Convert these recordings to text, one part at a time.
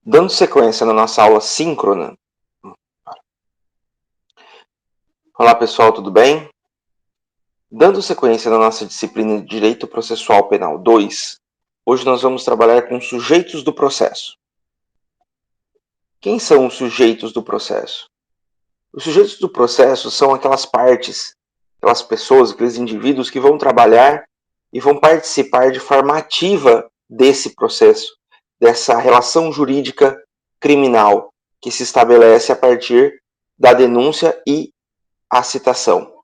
Dando sequência na nossa aula síncrona. Olá pessoal, tudo bem? Dando sequência na nossa disciplina de Direito Processual Penal 2, hoje nós vamos trabalhar com sujeitos do processo. Quem são os sujeitos do processo? Os sujeitos do processo são aquelas partes, aquelas pessoas, aqueles indivíduos que vão trabalhar e vão participar de forma ativa desse processo, dessa relação jurídica criminal que se estabelece a partir da denúncia e a citação.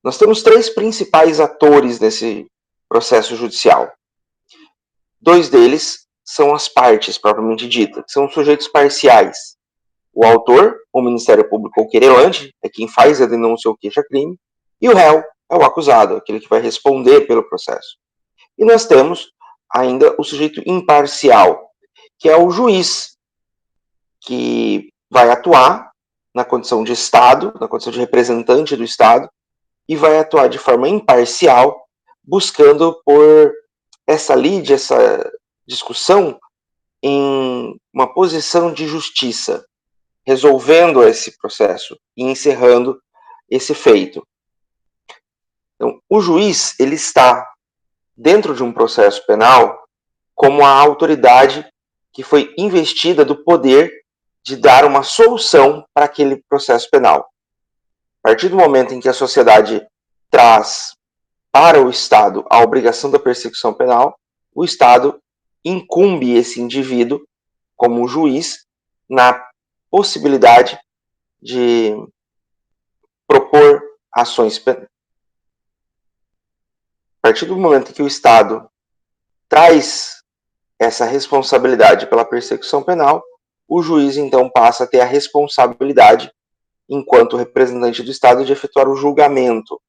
Nós temos três principais atores nesse processo judicial. Dois deles são as partes propriamente ditas, que são os sujeitos parciais. O autor, o Ministério Público ou querelante, é quem faz a denúncia ou queixa-crime, e o réu é o acusado, aquele que vai responder pelo processo. E nós temos ainda o sujeito imparcial, que é o juiz, que vai atuar na condição de Estado, na condição de representante do Estado, e vai atuar de forma imparcial, buscando por essa lide, essa discussão em uma posição de justiça, resolvendo esse processo e encerrando esse feito. Então, o juiz, ele está dentro de um processo penal como a autoridade que foi investida do poder de dar uma solução para aquele processo penal. A partir do momento em que a sociedade traz para o Estado a obrigação da persecução penal, o Estado incumbe esse indivíduo, como juiz, na possibilidade de propor ações penais. A partir do momento em que o Estado traz essa responsabilidade pela persecução penal, o juiz então passa a ter a responsabilidade, enquanto representante do Estado, de efetuar o julgamento.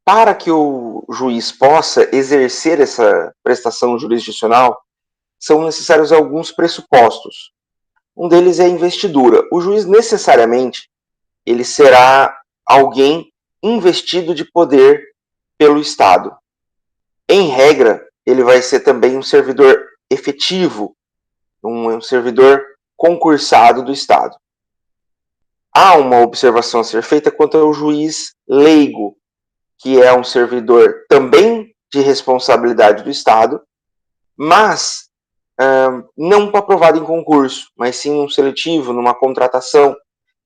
Para que o juiz possa exercer essa prestação jurisdicional, são necessários alguns pressupostos. Um deles é a investidura. O juiz necessariamente ele será alguém investido de poder pelo Estado. Em regra, ele vai ser também um servidor efetivo, um servidor concursado do Estado. Há uma observação a ser feita quanto ao juiz leigo, que é um servidor também de responsabilidade do Estado, mas não aprovado em concurso, mas sim num seletivo, numa contratação.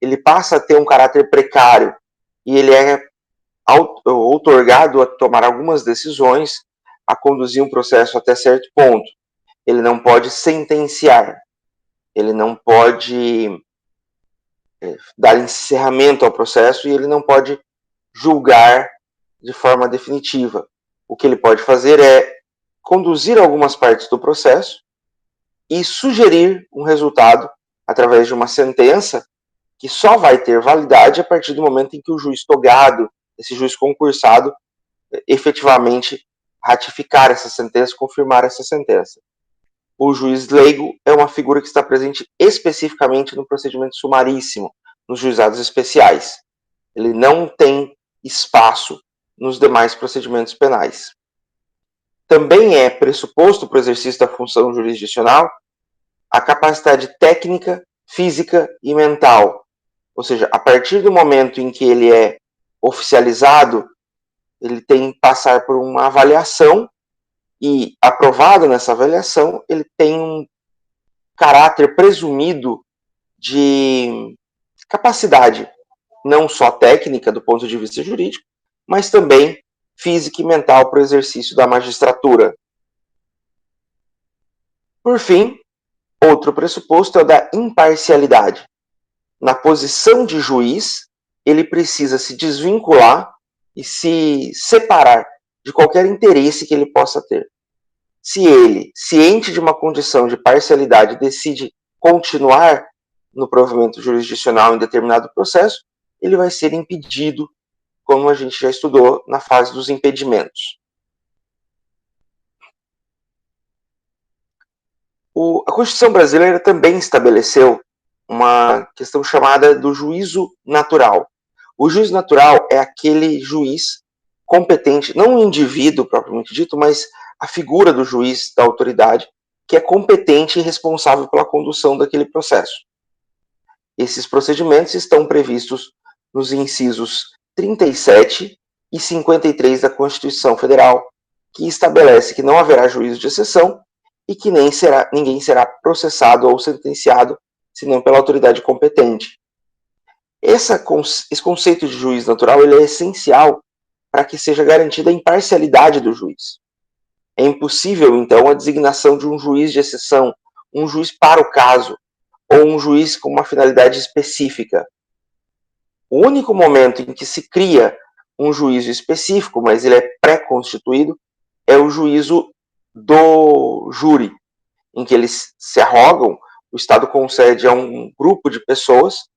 Ele passa a ter um caráter precário e ele é outorgado a tomar algumas decisões, a conduzir um processo até certo ponto. Ele não pode sentenciar, ele não pode dar encerramento ao processo e ele não pode julgar de forma definitiva. O que ele pode fazer é conduzir algumas partes do processo e sugerir um resultado através de uma sentença que só vai ter validade a partir do momento em que o juiz togado, esse juiz concursado, efetivamente ratificar essa sentença, confirmar essa sentença. O juiz leigo é uma figura que está presente especificamente no procedimento sumaríssimo, nos juizados especiais. Ele não tem espaço nos demais procedimentos penais. Também é pressuposto para o exercício da função jurisdicional a capacidade técnica, física e mental. Ou seja, a partir do momento em que ele é oficializado, ele tem que passar por uma avaliação e, aprovado nessa avaliação, ele tem um caráter presumido de capacidade, não só técnica do ponto de vista jurídico, mas também física e mental para o exercício da magistratura. Por fim, outro pressuposto é o da imparcialidade. Na posição de juiz, ele precisa se desvincular e se separar de qualquer interesse que ele possa ter. Se ele, ciente de uma condição de parcialidade, decide continuar no provimento jurisdicional em determinado processo, ele vai ser impedido, como a gente já estudou na fase dos impedimentos. A Constituição brasileira também estabeleceu uma questão chamada do juízo natural. O juízo natural é aquele juiz competente, não o indivíduo propriamente dito, mas a figura do juiz, da autoridade, que é competente e responsável pela condução daquele processo. Esses procedimentos estão previstos nos incisos 37 e 53 da Constituição Federal, que estabelece que não haverá juízo de exceção e que ninguém será processado ou sentenciado senão pela autoridade competente. Esse conceito de juiz natural ele é essencial para que seja garantida a imparcialidade do juiz. É impossível, então, a designação de um juiz de exceção, um juiz para o caso, ou um juiz com uma finalidade específica. O único momento em que se cria um juízo específico, mas ele é pré-constituído, é o juízo do júri, em que eles se arrogam, o Estado concede a um grupo de pessoas,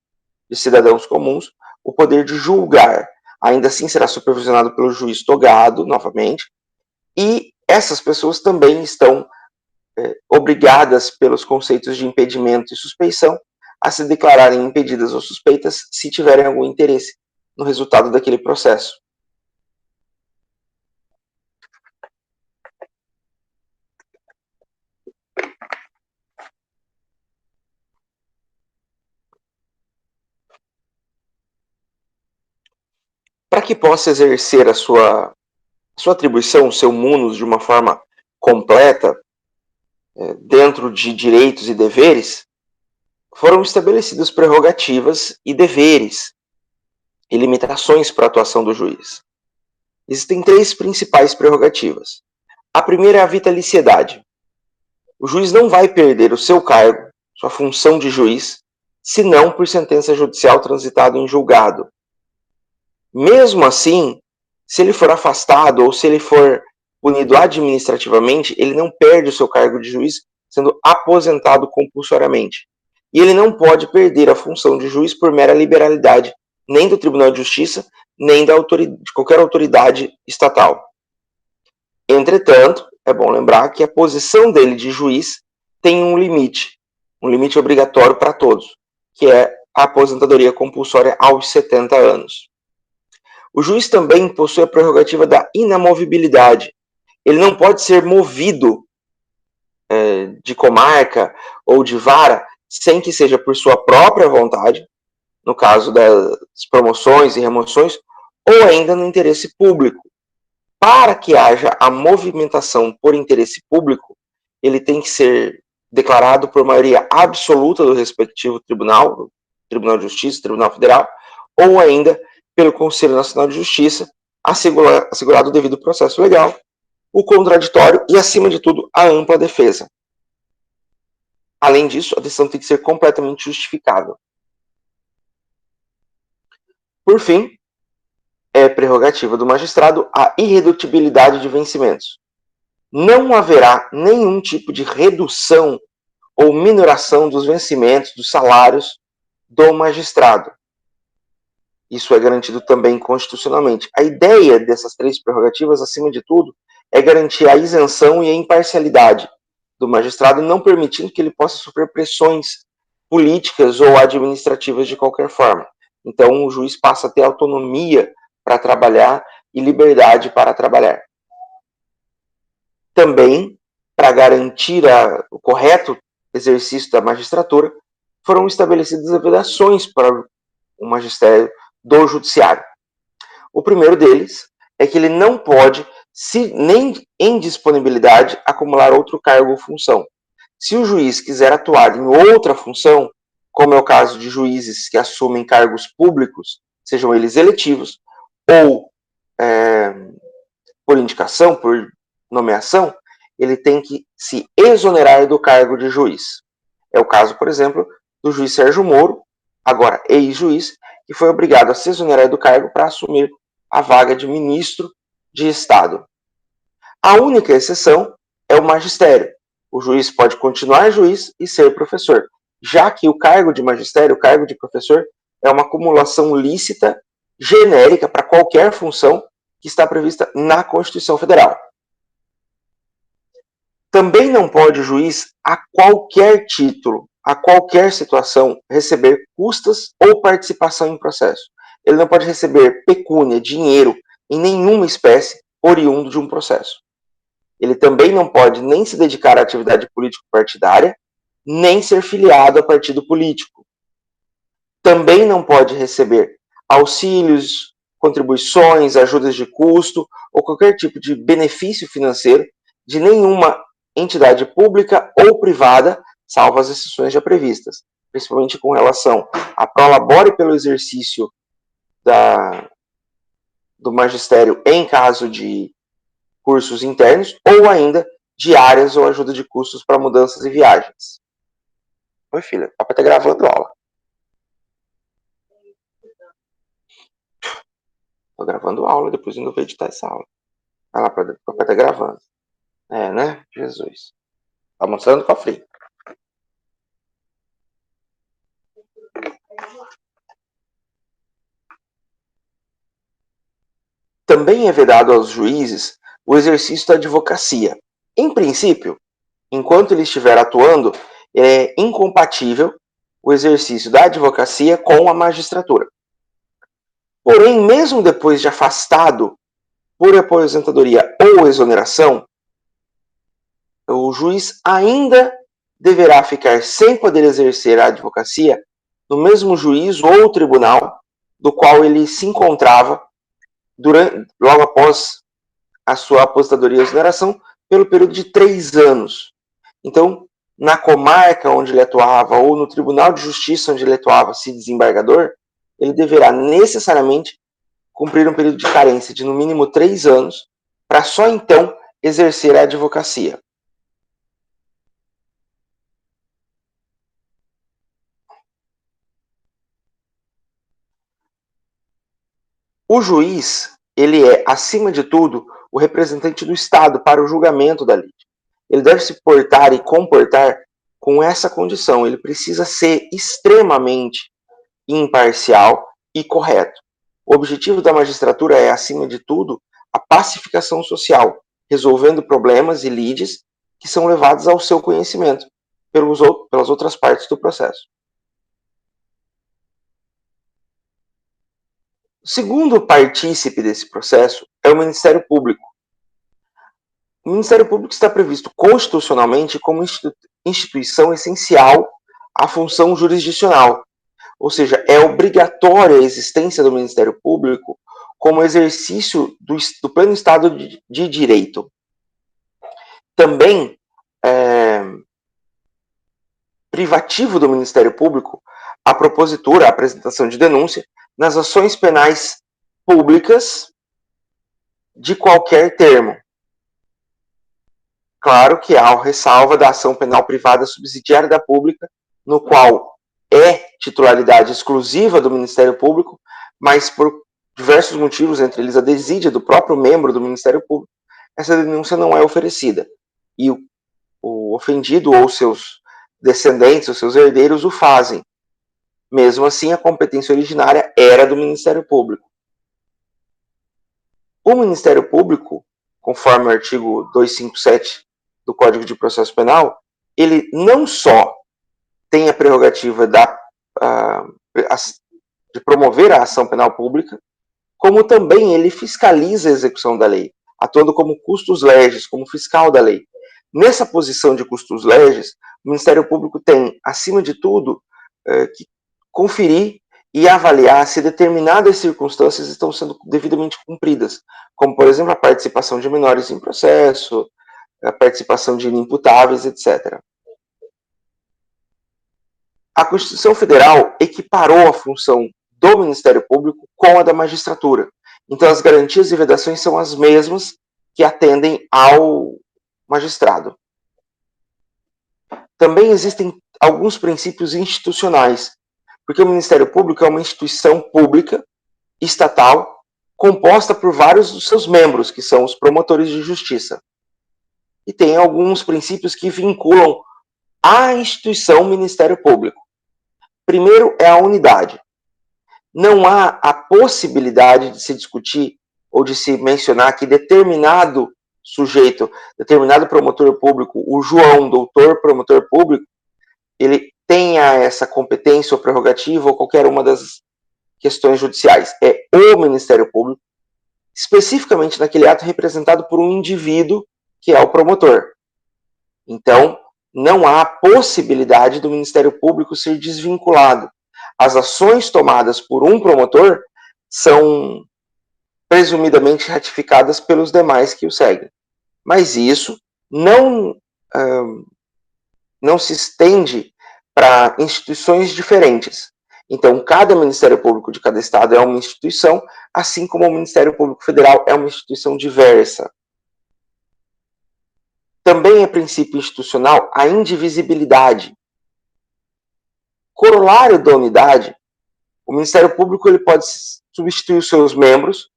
de cidadãos comuns, o poder de julgar. Ainda assim será supervisionado pelo juiz togado, novamente, e essas pessoas também estão obrigadas pelos conceitos de impedimento e suspeição a se declararem impedidas ou suspeitas se tiverem algum interesse no resultado daquele processo. Para que possa exercer a sua atribuição, o seu munus, de uma forma completa, dentro de direitos e deveres, foram estabelecidas prerrogativas e deveres e limitações para a atuação do juiz. Existem 3 principais prerrogativas. A primeira é a vitaliciedade. O juiz não vai perder o seu cargo, sua função de juiz, senão por sentença judicial transitada em julgado. Mesmo assim, se ele for afastado ou se ele for punido administrativamente, ele não perde o seu cargo de juiz, sendo aposentado compulsoriamente. E ele não pode perder a função de juiz por mera liberalidade, nem do Tribunal de Justiça, nem de qualquer autoridade estatal. Entretanto, é bom lembrar que a posição dele de juiz tem um limite obrigatório para todos, que é a aposentadoria compulsória aos 70 anos. O juiz também possui a prerrogativa da inamovibilidade. Ele não pode ser movido de comarca ou de vara sem que seja por sua própria vontade, no caso das promoções e remoções, ou ainda no interesse público. Para que haja a movimentação por interesse público, ele tem que ser declarado por maioria absoluta do respectivo tribunal, Tribunal de Justiça, Tribunal Federal, ou ainda pelo Conselho Nacional de Justiça, assegurado o devido processo legal, o contraditório e, acima de tudo, a ampla defesa. Além disso, a decisão tem que ser completamente justificável. Por fim, é prerrogativa do magistrado a irredutibilidade de vencimentos. Não haverá nenhum tipo de redução ou minoração dos vencimentos, dos salários do magistrado. Isso é garantido também constitucionalmente. A ideia dessas 3 prerrogativas, acima de tudo, é garantir a isenção e a imparcialidade do magistrado, não permitindo que ele possa sofrer pressões políticas ou administrativas de qualquer forma. Então, o juiz passa a ter autonomia para trabalhar e liberdade para trabalhar. Também, para garantir o correto exercício da magistratura, foram estabelecidas as vedações para o magistério do judiciário. O primeiro deles é que ele não pode, nem em disponibilidade, acumular outro cargo ou função. Se o juiz quiser atuar em outra função, como é o caso de juízes que assumem cargos públicos, sejam eles eletivos, ou por indicação, por nomeação, ele tem que se exonerar do cargo de juiz. É o caso, por exemplo, do juiz Sérgio Moro, agora ex-juiz, que foi obrigado a se exonerar do cargo para assumir a vaga de ministro de Estado. A única exceção é o magistério. O juiz pode continuar juiz e ser professor. já que o cargo de magistério, o cargo de professor, é uma acumulação lícita, genérica para qualquer função que está prevista na Constituição Federal. Também não pode o juiz, a qualquer título, a qualquer situação, receber custas ou participação em processo. Ele não pode receber pecúnia, dinheiro, em nenhuma espécie, oriundo de um processo. Ele também não pode nem se dedicar à atividade político-partidária, nem ser filiado a partido político. Também não pode receber auxílios, contribuições, ajudas de custo ou qualquer tipo de benefício financeiro de nenhuma entidade pública ou privada, salvo as exceções já previstas, principalmente com relação a prolabore pelo exercício do magistério em caso de cursos internos ou ainda diárias ou ajuda de custos para mudanças e viagens. Oi, filha, papai tá gravando aula. Tô gravando aula, depois eu não vou editar essa aula. Vai lá pra dentro, papai tá gravando. É, né? Jesus. Tá mostrando o cofrinho. Também é vedado aos juízes o exercício da advocacia. Em princípio, enquanto ele estiver atuando, é incompatível o exercício da advocacia com a magistratura. Porém, mesmo depois de afastado por aposentadoria ou exoneração, o juiz ainda deverá ficar sem poder exercer a advocacia no mesmo juízo ou tribunal do qual ele se encontrava logo após a sua aposentadoria e exoneração, pelo período de 3 anos. Então, na comarca onde ele atuava ou no Tribunal de Justiça onde ele atuava, se desembargador, ele deverá necessariamente cumprir um período de carência de no mínimo 3 anos, para só então exercer a advocacia. O juiz, ele é, acima de tudo, o representante do Estado para o julgamento da lei. Ele deve se portar e comportar com essa condição. Ele precisa ser extremamente imparcial e correto. O objetivo da magistratura é, acima de tudo, a pacificação social, resolvendo problemas e lides que são levados ao seu conhecimento pelas outras partes do processo. O segundo partícipe desse processo é o Ministério Público. O Ministério Público está previsto constitucionalmente como instituição essencial à função jurisdicional, ou seja, é obrigatória a existência do Ministério Público como exercício do pleno Estado de Direito. Também é privativo do Ministério Público a propositura, a apresentação de denúncia nas ações penais públicas de qualquer termo. Claro que há ressalva da ação penal privada subsidiária da pública, no qual é titularidade exclusiva do Ministério Público, mas por diversos motivos, entre eles a desídia do próprio membro do Ministério Público, essa denúncia não é oferecida. E o ofendido ou seus descendentes, os seus herdeiros, o fazem. Mesmo assim, a competência originária era do Ministério Público. O Ministério Público, conforme o artigo 257 do Código de Processo Penal, ele não só tem a prerrogativa de promover a ação penal pública, como também ele fiscaliza a execução da lei, atuando como custos legis, como fiscal da lei. Nessa posição de custos legis, o Ministério Público tem, acima de tudo, que conferir e avaliar se determinadas circunstâncias estão sendo devidamente cumpridas, como, por exemplo, a participação de menores em processo, a participação de inimputáveis, etc. A Constituição Federal equiparou a função do Ministério Público com a da magistratura. Então, as garantias e vedações são as mesmas que atendem ao magistrado. Também existem alguns princípios institucionais, porque o Ministério Público é uma instituição pública, estatal, composta por vários dos seus membros, que são os promotores de justiça. E tem alguns princípios que vinculam A instituição Ministério Público. Primeiro é a unidade. Não há a possibilidade de se discutir ou de se mencionar que determinado sujeito, determinado promotor público, o João, doutor promotor público, ele tenha essa competência ou prerrogativa ou qualquer uma das questões judiciais. É o Ministério Público, especificamente naquele ato representado por um indivíduo que é o promotor. Então, não há possibilidade do Ministério Público ser desvinculado. As ações tomadas por um promotor são presumidamente ratificadas pelos demais que o seguem. Mas isso não se estende para instituições diferentes. Então, cada Ministério Público de cada estado é uma instituição, assim como o Ministério Público Federal é uma instituição diversa. Também é princípio institucional a indivisibilidade. Corolário da unidade, o Ministério Público ele pode substituir os seus membros,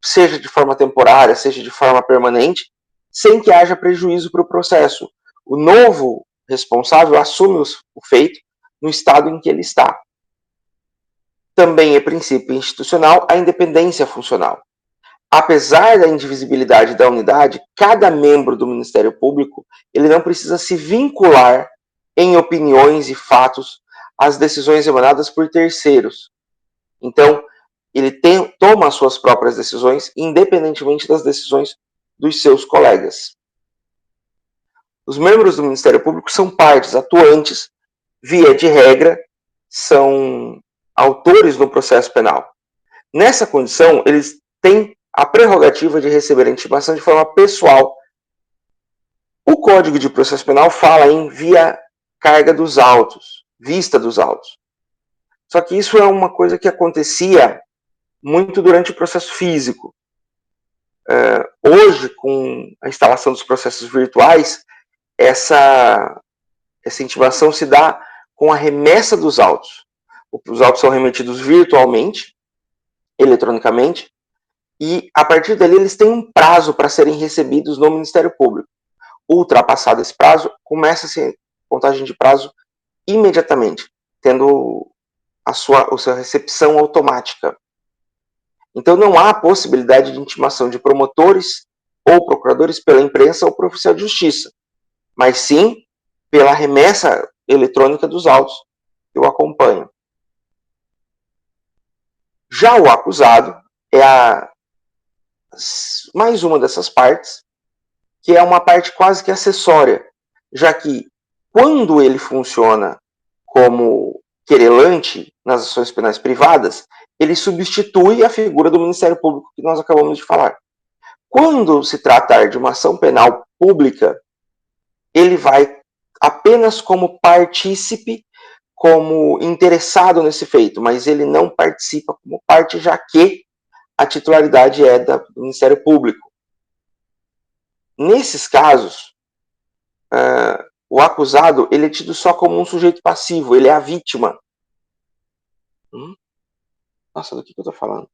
seja de forma temporária, seja de forma permanente, sem que haja prejuízo para o processo. O novo responsável assume o feito no estado em que ele está. Também é princípio institucional a independência funcional. Apesar da indivisibilidade da unidade, cada membro do Ministério Público ele não precisa se vincular em opiniões e fatos às decisões emanadas por terceiros. Então, ele toma as suas próprias decisões, independentemente das decisões dos seus colegas. Os membros do Ministério Público são partes atuantes, via de regra, são autores no processo penal. Nessa condição, eles têm a prerrogativa de receber a intimação de forma pessoal. O Código de Processo Penal fala em via carga dos autos, vista dos autos. Só que isso é uma coisa que acontecia muito durante o processo físico. Hoje, com a instalação dos processos virtuais, essa intimação se dá com a remessa dos autos. Os autos são remetidos virtualmente, eletronicamente, e a partir dali eles têm um prazo para serem recebidos no Ministério Público. Ultrapassado esse prazo, começa-se a contagem de prazo imediatamente, tendo a sua recepção automática. Então não há possibilidade de intimação de promotores ou procuradores pela imprensa ou por oficial de justiça, mas sim pela remessa eletrônica dos autos que o acompanham. Já o acusado é mais uma dessas partes, que é uma parte quase que acessória, já que quando ele funciona como querelante nas ações penais privadas, ele substitui a figura do Ministério Público que nós acabamos de falar. Quando se tratar de uma ação penal pública, ele vai apenas como partícipe, como interessado nesse feito, mas ele não participa como parte, já que a titularidade é do Ministério Público. Nesses casos, o acusado ele é tido só como um sujeito passivo, ele é a vítima. Nossa, do que eu tô falando?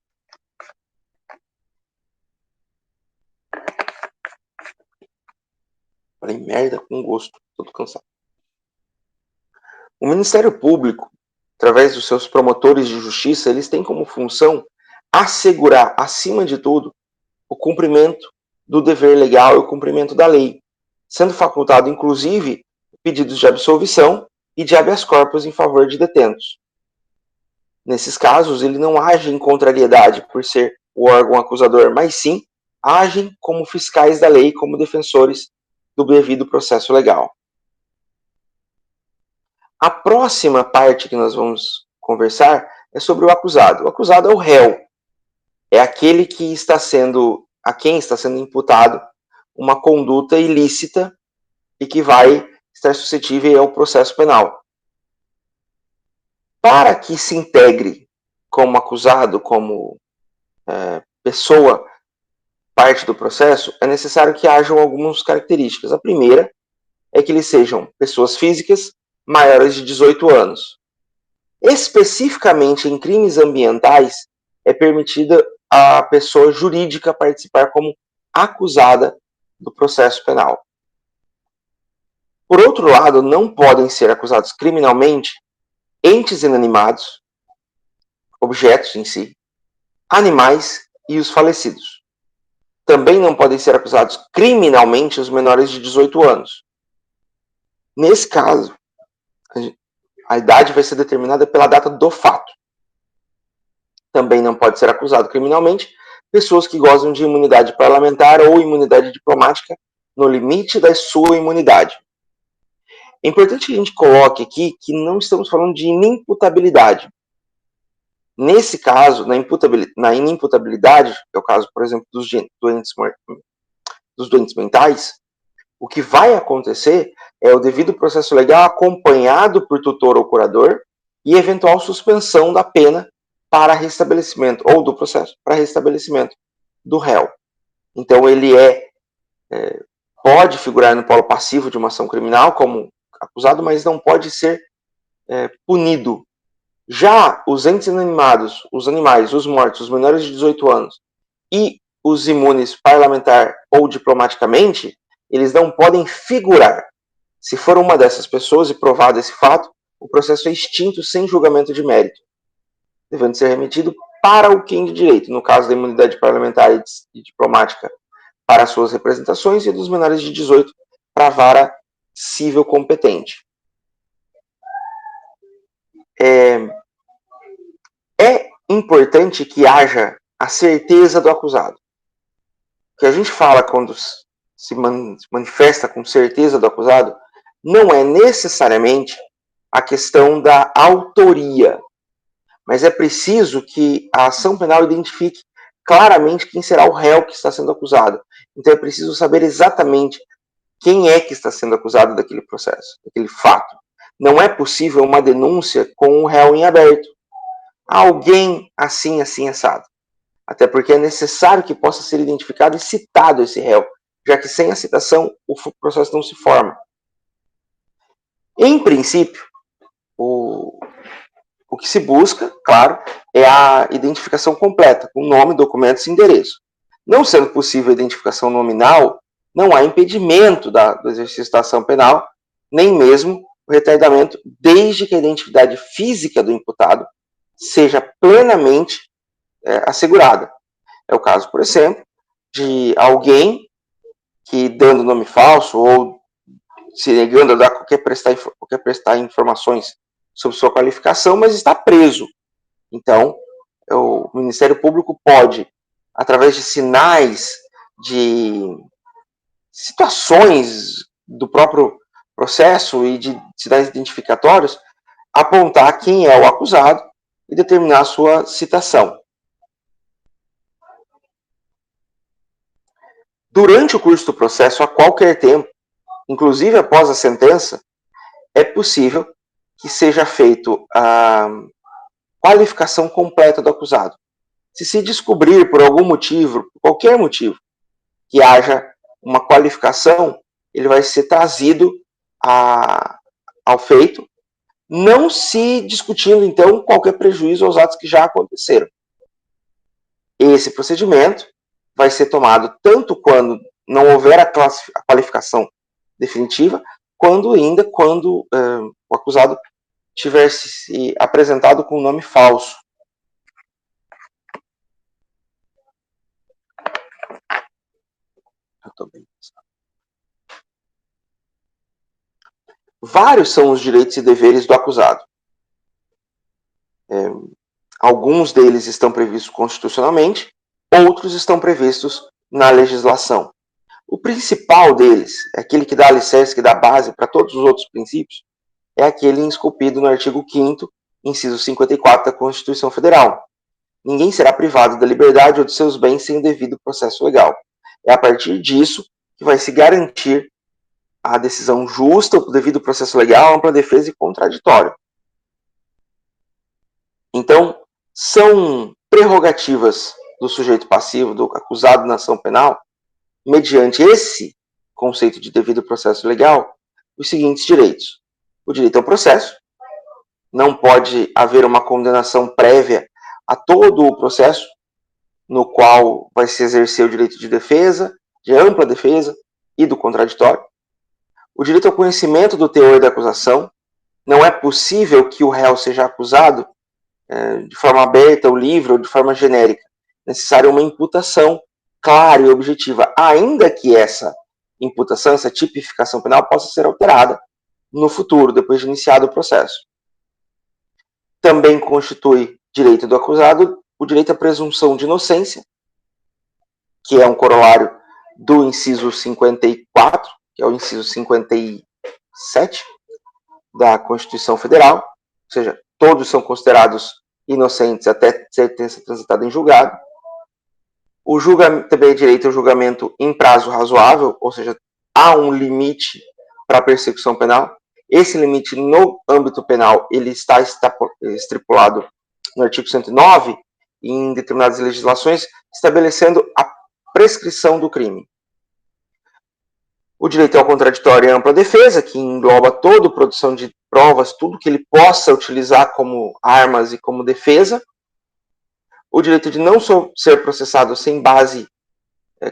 Falei merda com gosto, todo cansado. O Ministério Público, através dos seus promotores de justiça, eles têm como função assegurar, acima de tudo, o cumprimento do dever legal e o cumprimento da lei, sendo facultado, inclusive, pedidos de absolvição e de habeas corpus em favor de detentos. Nesses casos, ele não age em contrariedade por ser o órgão acusador, mas sim agem como fiscais da lei, como defensores do devido processo legal. A próxima parte que nós vamos conversar é sobre o acusado. O acusado é o réu. É aquele que está sendo, a quem está sendo imputado uma conduta ilícita e que vai estar suscetível ao processo penal. Para que se integre como acusado, como pessoa, parte do processo, é necessário que hajam algumas características. A primeira é que eles sejam pessoas físicas maiores de 18 anos. Especificamente em crimes ambientais, é permitida a pessoa jurídica participar como acusada do processo penal. Por outro lado, não podem ser acusados criminalmente entes inanimados, objetos em si, animais e os falecidos. Também não podem ser acusados criminalmente os menores de 18 anos. Nesse caso, a idade vai ser determinada pela data do fato. Também não pode ser acusado criminalmente pessoas que gozam de imunidade parlamentar ou imunidade diplomática no limite da sua imunidade. É importante que a gente coloque aqui que não estamos falando de inimputabilidade. Nesse caso, na inimputabilidade, que é o caso, por exemplo, dos doentes mentais, o que vai acontecer é o devido processo legal acompanhado por tutor ou curador e eventual suspensão da pena para restabelecimento, ou do processo, para restabelecimento do réu. Então, ele pode figurar no polo passivo de uma ação criminal como acusado, mas não pode ser punido. Já os entes inanimados, os animais, os mortos, os menores de 18 anos e os imunes parlamentar ou diplomaticamente, eles não podem figurar. Se for uma dessas pessoas e provado esse fato, o processo é extinto sem julgamento de mérito, devendo ser remetido para o quem de direito, no caso da imunidade parlamentar e diplomática, para suas representações, e dos menores de 18 para a vara civil competente. É importante que haja a certeza do acusado. O que a gente fala quando se manifesta com certeza do acusado não é necessariamente a questão da autoria, mas é preciso que a ação penal identifique claramente quem será o réu que está sendo acusado. Então é preciso saber exatamente quem é que está sendo acusado daquele processo, daquele fato. Não é possível uma denúncia com o réu em aberto. Alguém assim, assim, assado. Até porque é necessário que possa ser identificado e citado esse réu, já que sem a citação o processo não se forma. Em princípio, o que se busca, claro, é a identificação completa, com nome, documentos e endereço. Não sendo possível a identificação nominal, não há impedimento do exercício da ação penal, nem mesmo o retardamento, desde que a identidade física do imputado seja plenamente assegurada. É o caso, por exemplo, de alguém que, dando nome falso ou se negando a dar qualquer prestar informações sobre sua qualificação, mas está preso. Então, o Ministério Público pode, através de sinais, de situações do próprio processo e de sinais identificatórios, apontar quem é o acusado e determinar a sua citação. Durante o curso do processo, a qualquer tempo, inclusive após a sentença, é possível que seja feito a qualificação completa do acusado. Se descobrir por algum motivo, por qualquer motivo, que haja uma qualificação, ele vai ser trazido ao feito, não se discutindo, então, qualquer prejuízo aos atos que já aconteceram. Esse procedimento vai ser tomado tanto quando não houver a qualificação definitiva, quando o acusado tiver se apresentado com um nome falso. Vários são os direitos e deveres do acusado. Alguns deles estão previstos constitucionalmente, outros estão previstos na legislação. O principal deles, aquele que dá alicerce, que dá base para todos os outros princípios, é aquele esculpido no artigo 5º, inciso 54 da Constituição Federal. Ninguém será privado da liberdade ou de seus bens sem o devido processo legal. É a partir disso que vai se garantir a decisão justa, o devido processo legal, ampla defesa e contraditório. Então, são prerrogativas do sujeito passivo, do acusado na ação penal, mediante esse conceito de devido processo legal, os seguintes direitos. O direito ao processo. Não pode haver uma condenação prévia a todo o processo no qual vai se exercer o direito de defesa, de ampla defesa e do contraditório. o direito ao conhecimento do teor da acusação. Não é possível que o réu seja acusado de forma aberta ou livre ou de forma genérica. É necessária uma imputação clara e objetiva, ainda que essa imputação, essa tipificação penal possa ser alterada no futuro, depois de iniciado o processo. Também constitui direito do acusado o direito à presunção de inocência, que é um corolário do inciso 54, que é o inciso 57 da Constituição Federal, ou seja, todos são considerados inocentes até sentença transitada em julgado. O julgamento também é direito ao julgamento em prazo razoável, ou seja, há um limite para a persecução penal. Esse limite no âmbito penal ele está estipulado no artigo 109 e em determinadas legislações, estabelecendo a prescrição do crime. O direito ao contraditório e ampla defesa, que engloba toda a produção de provas, tudo que ele possa utilizar como armas e como defesa. O direito de não ser processado sem base,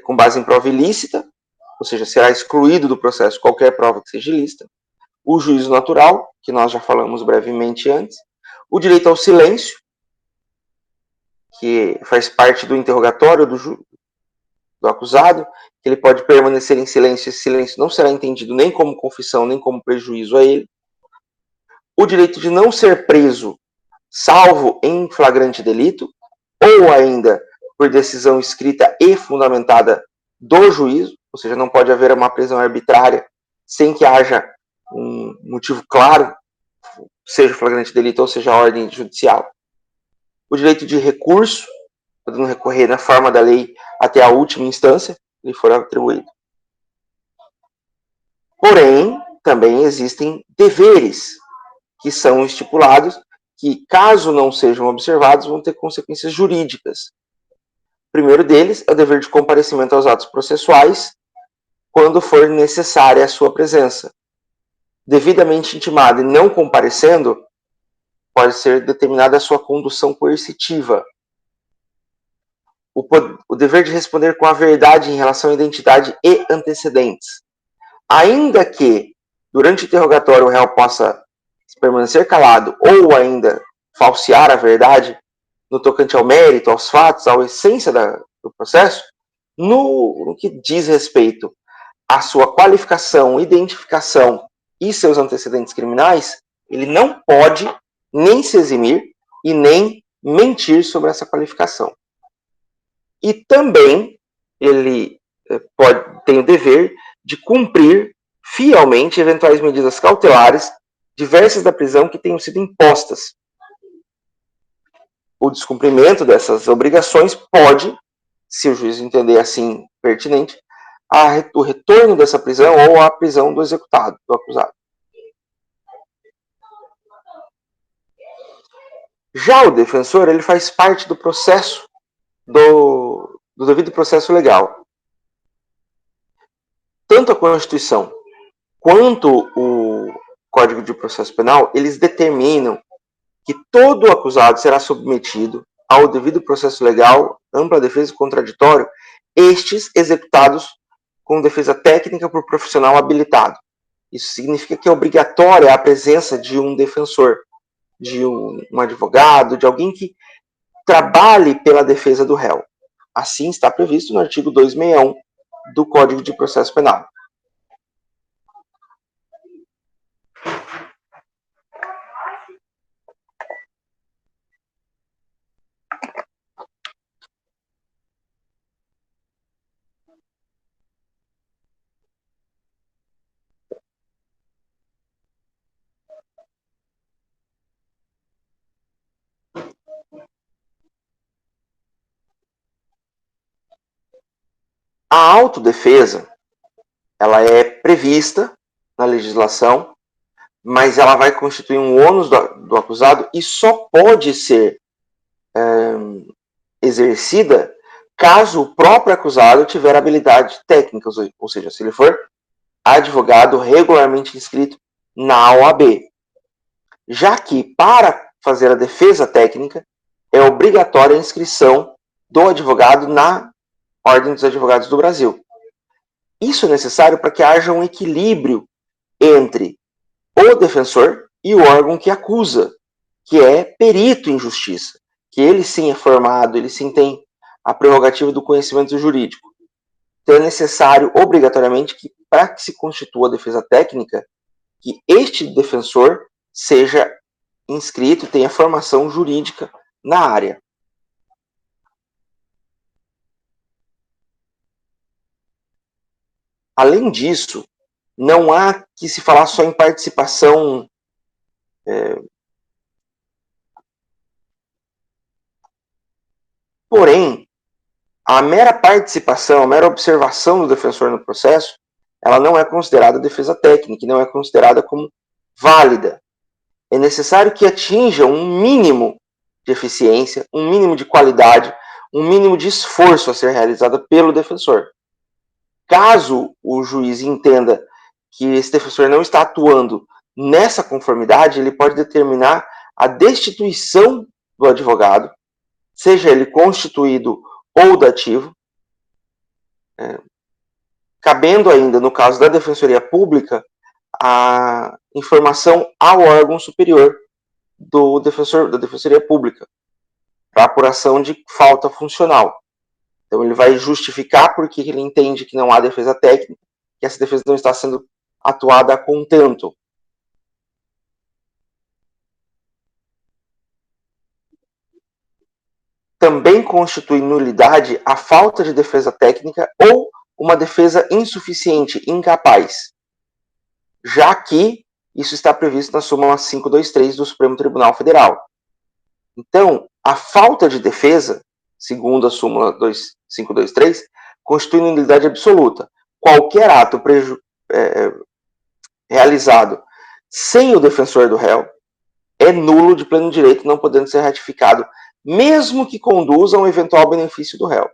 com base em prova ilícita, ou seja, será excluído do processo qualquer prova que seja ilícita. O juízo natural, que nós já falamos brevemente antes. O direito ao silêncio, que faz parte do interrogatório do acusado, que ele pode permanecer em silêncio, esse silêncio não será entendido nem como confissão, nem como prejuízo a ele. O direito de não ser preso, salvo em flagrante delito, ou ainda por decisão escrita e fundamentada do juízo, ou seja, não pode haver uma prisão arbitrária sem que haja um motivo claro, seja flagrante delito ou seja ordem judicial. O direito de recurso, podendo recorrer na forma da lei até a última instância, lhe for atribuído. Porém, também existem deveres que são estipulados que, caso não sejam observados, vão ter consequências jurídicas. O primeiro deles é o dever de comparecimento aos atos processuais quando for necessária a sua presença. Devidamente intimado e não comparecendo, pode ser determinada a sua condução coercitiva. O dever de responder com a verdade em relação à identidade e antecedentes. Ainda que, durante o interrogatório, o réu possa permanecer calado ou ainda falsear a verdade no tocante ao mérito, aos fatos, à essência do processo, no que diz respeito à sua qualificação, identificação e seus antecedentes criminais, ele não pode nem se eximir e nem mentir sobre essa qualificação. E também ele tem o dever de cumprir fielmente eventuais medidas cautelares diversas da prisão que tenham sido impostas. O descumprimento dessas obrigações pode, se o juiz entender assim pertinente, o retorno dessa prisão ou a prisão do executado, do acusado. Já o defensor, ele faz parte do processo, do devido processo legal. Tanto a Constituição quanto o Código de Processo Penal, eles determinam que todo acusado será submetido ao devido processo legal, ampla defesa e contraditório, estes executados com defesa técnica por profissional habilitado. Isso significa que é obrigatória a presença de um defensor, de um advogado, de alguém que trabalhe pela defesa do réu. Assim está previsto no artigo 261 do Código de Processo Penal. A autodefesa, ela é prevista na legislação, mas ela vai constituir um ônus do acusado e só pode ser exercida caso o próprio acusado tiver habilidade técnica, ou seja, se ele for advogado regularmente inscrito na OAB. Já que, para fazer a defesa técnica, é obrigatória a inscrição do advogado na Ordem dos Advogados do Brasil. Isso é necessário para que haja um equilíbrio entre o defensor e o órgão que acusa, que é perito em justiça, que ele sim é formado, ele sim tem a prerrogativa do conhecimento jurídico. Então é necessário, obrigatoriamente, que para que se constitua a defesa técnica, que este defensor seja inscrito e tenha formação jurídica na área. Além disso, não há que se falar só em participação porém, a mera participação, a mera observação do defensor no processo, ela não é considerada defesa técnica, não é considerada como válida. É necessário que atinja um mínimo de eficiência, um mínimo de qualidade, um mínimo de esforço a ser realizado pelo defensor. Caso o juiz entenda que esse defensor não está atuando nessa conformidade, ele pode determinar a destituição do advogado, seja ele constituído ou dativo, cabendo ainda, no caso da Defensoria Pública, a informação ao órgão superior do defensor, da Defensoria Pública, para apuração de falta funcional. Então ele vai justificar porque ele entende que não há defesa técnica, que essa defesa não está sendo atuada a contento. Também constitui nulidade a falta de defesa técnica ou uma defesa insuficiente, incapaz, já que isso está previsto na súmula 523 do Supremo Tribunal Federal. Então, a falta de defesa, segundo a súmula 523, constitui nulidade absoluta. Qualquer ato realizado sem o defensor do réu é nulo de pleno direito, não podendo ser ratificado, mesmo que conduza a um eventual benefício do réu.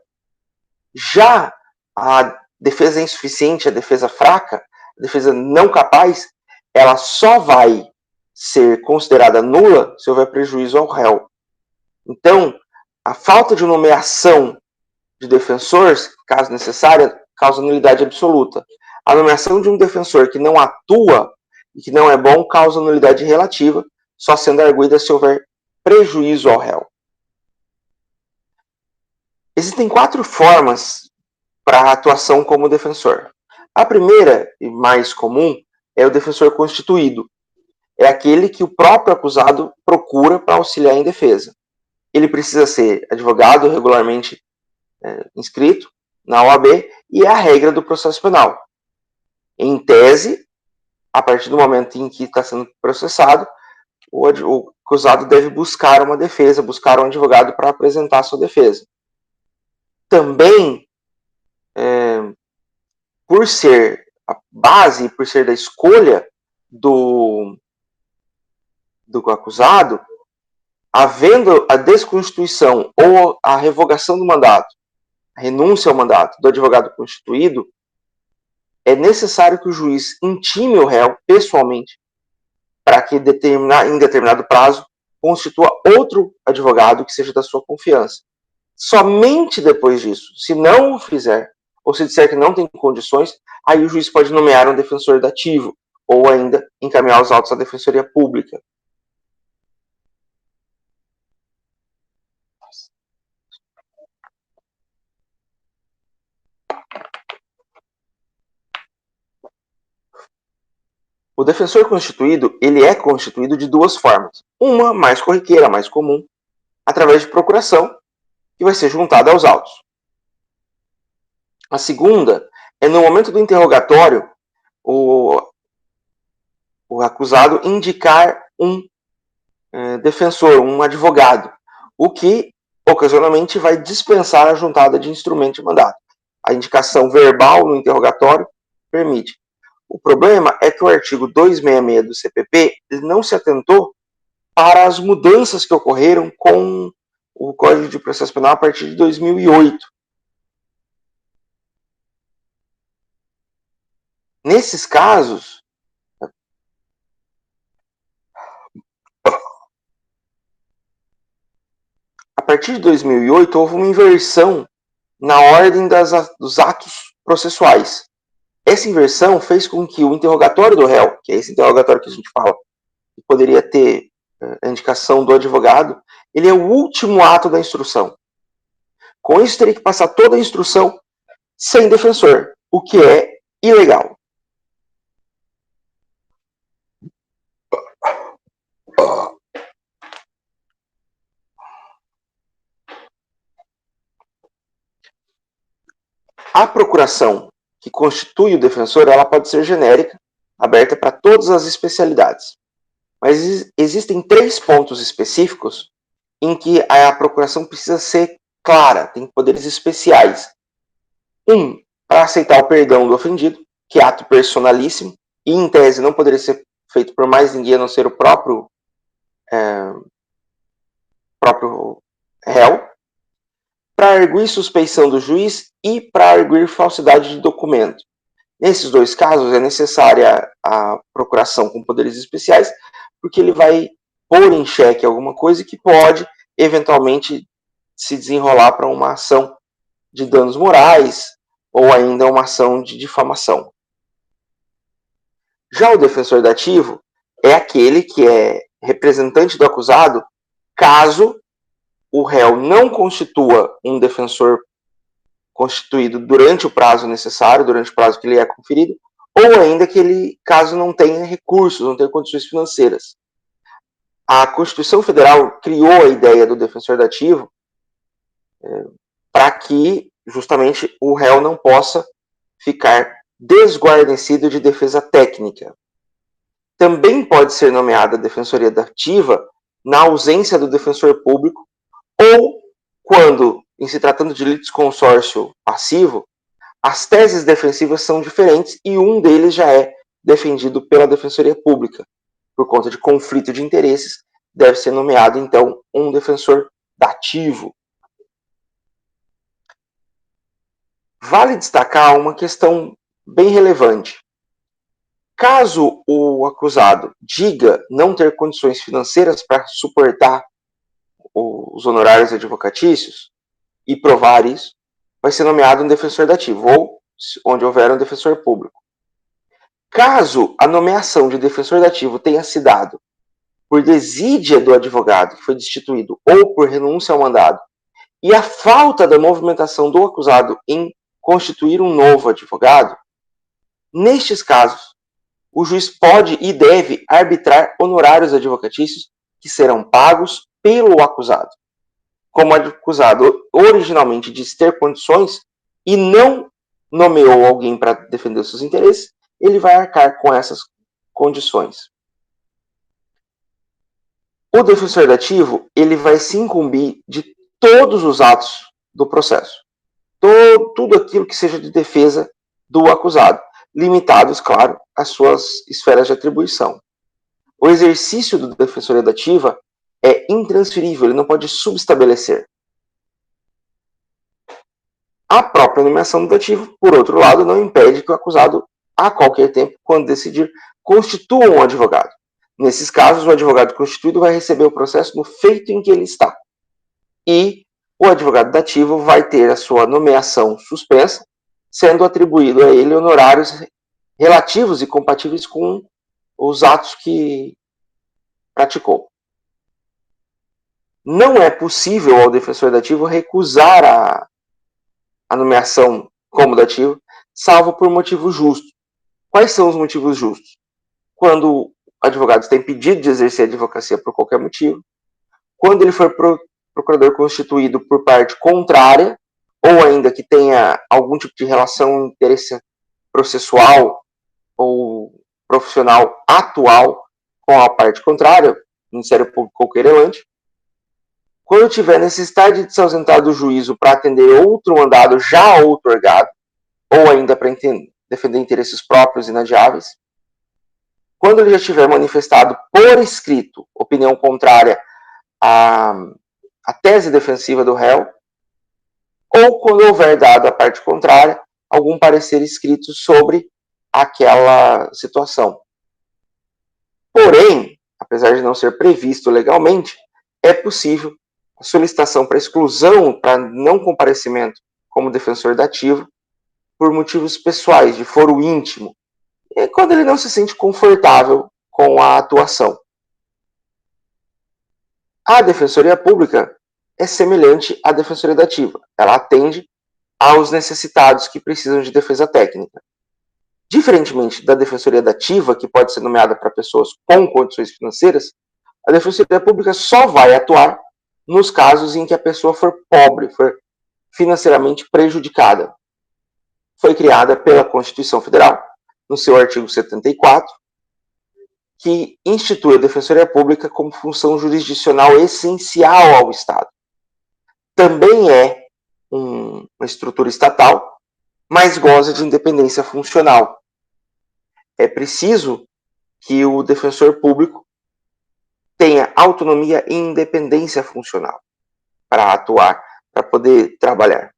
Já a defesa insuficiente, a defesa fraca, a defesa não capaz, ela só vai ser considerada nula se houver prejuízo ao réu. Então, a falta de nomeação de defensores, caso necessária, causa nulidade absoluta. A nomeação de um defensor que não atua e que não é bom causa nulidade relativa, só sendo arguida se houver prejuízo ao réu. Existem 4 formas para a atuação como defensor. A primeira e mais comum é o defensor constituído. É aquele que o próprio acusado procura para auxiliar em defesa. Ele precisa ser advogado regularmente inscrito na OAB e é a regra do processo penal. Em tese, a partir do momento em que está sendo processado, o acusado deve buscar uma defesa, buscar um advogado para apresentar a sua defesa. Também, por ser a base, por ser da escolha do acusado, havendo a desconstituição ou a revogação do mandato, a renúncia ao mandato do advogado constituído, é necessário que o juiz intime o réu pessoalmente para que em determinado prazo constitua outro advogado que seja da sua confiança. Somente depois disso, se não o fizer, ou se disser que não tem condições, aí o juiz pode nomear um defensor dativo, ou ainda encaminhar os autos à Defensoria Pública. O defensor constituído, ele é constituído de 2 formas. Uma mais corriqueira, mais comum, através de procuração, que vai ser juntada aos autos. A segunda é no momento do interrogatório, o acusado indicar um defensor, um advogado, o que ocasionalmente vai dispensar a juntada de instrumento de mandato. A indicação verbal no interrogatório permite. O problema é que o artigo 266 do CPP não se atentou para as mudanças que ocorreram com o Código de Processo Penal a partir de 2008. Nesses casos, a partir de 2008 houve uma inversão na ordem dos atos processuais. Essa inversão fez com que o interrogatório do réu, que é esse interrogatório que a gente fala, que poderia ter a indicação do advogado, ele é o último ato da instrução. Com isso, teria que passar toda a instrução sem defensor, o que é ilegal. A procuração que constitui o defensor, ela pode ser genérica, aberta para todas as especialidades. Mas existem 3 pontos específicos em que a procuração precisa ser clara, tem poderes especiais. Para aceitar o perdão do ofendido, que é ato personalíssimo, e em tese não poderia ser feito por mais ninguém a não ser o próprio réu, para arguir suspeição do juiz e para arguir falsidade de documento. Nesses 2 casos é necessária a procuração com poderes especiais, porque ele vai pôr em xeque alguma coisa que pode eventualmente se desenrolar para uma ação de danos morais ou ainda uma ação de difamação. Já o defensor dativo é aquele que é representante do acusado caso o réu não constitua um defensor constituído durante o prazo necessário, durante o prazo que lhe é conferido, ou ainda que ele, caso não tenha recursos, não tenha condições financeiras. A Constituição Federal criou a ideia do defensor dativo para que justamente o réu não possa ficar desguarnecido de defesa técnica. Também pode ser nomeada a defensoria dativa na ausência do defensor público ou quando, em se tratando de litisconsórcio passivo, as teses defensivas são diferentes e um deles já é defendido pela defensoria pública. Por conta de conflito de interesses, deve ser nomeado, então, um defensor dativo. Vale destacar uma questão bem relevante. Caso o acusado diga não ter condições financeiras para suportar os honorários advocatícios e provar isso, vai ser nomeado um defensor dativo, ou onde houver um defensor público. Caso a nomeação de defensor dativo tenha se dado por desídia do advogado que foi destituído ou por renúncia ao mandado, e a falta da movimentação do acusado em constituir um novo advogado, nestes casos, o juiz pode e deve arbitrar honorários advocatícios que serão pagos pelo acusado. Como o acusado originalmente disse ter condições e não nomeou alguém para defender os seus interesses, ele vai arcar com essas condições. O defensor dativo, ele vai se incumbir de todos os atos do processo. Tudo aquilo que seja de defesa do acusado, limitados, claro, às suas esferas de atribuição. O exercício da defensoria dativa é intransferível, ele não pode subestabelecer. A própria nomeação do dativo, por outro lado, não impede que o acusado, a qualquer tempo, quando decidir, constitua um advogado. Nesses casos, o advogado constituído vai receber o processo no feito em que ele está. E o advogado dativo vai ter a sua nomeação suspensa, sendo atribuído a ele honorários relativos e compatíveis com os atos que praticou. Não é possível ao defensor dativo recusar a nomeação como dativo, salvo por motivo justo. Quais são os motivos justos? Quando o advogado está impedido de exercer a advocacia por qualquer motivo, quando ele for procurador constituído por parte contrária, ou ainda que tenha algum tipo de relação, interesse processual ou profissional atual com a parte contrária, Ministério Público ou querelante, quando tiver necessidade de se ausentar do juízo para atender outro mandado já outorgado, ou ainda para defender interesses próprios inadiáveis, quando ele já tiver manifestado por escrito opinião contrária à tese defensiva do réu, ou quando houver dado à parte contrária algum parecer escrito sobre aquela situação. Porém, apesar de não ser previsto legalmente, é possível a solicitação para exclusão, para não comparecimento como defensor dativo, por motivos pessoais, de foro íntimo, é quando ele não se sente confortável com a atuação. A Defensoria Pública é semelhante à Defensoria Dativa. Ela atende aos necessitados que precisam de defesa técnica. Diferentemente da Defensoria Dativa, que pode ser nomeada para pessoas com condições financeiras, a Defensoria Pública só vai atuar nos casos em que a pessoa for pobre, for financeiramente prejudicada. Foi criada pela Constituição Federal, no seu artigo 74, que institui a Defensoria Pública como função jurisdicional essencial ao Estado. Também é uma estrutura estatal, mas goza de independência funcional. É preciso que o defensor público tenha autonomia e independência funcional para atuar, para poder trabalhar.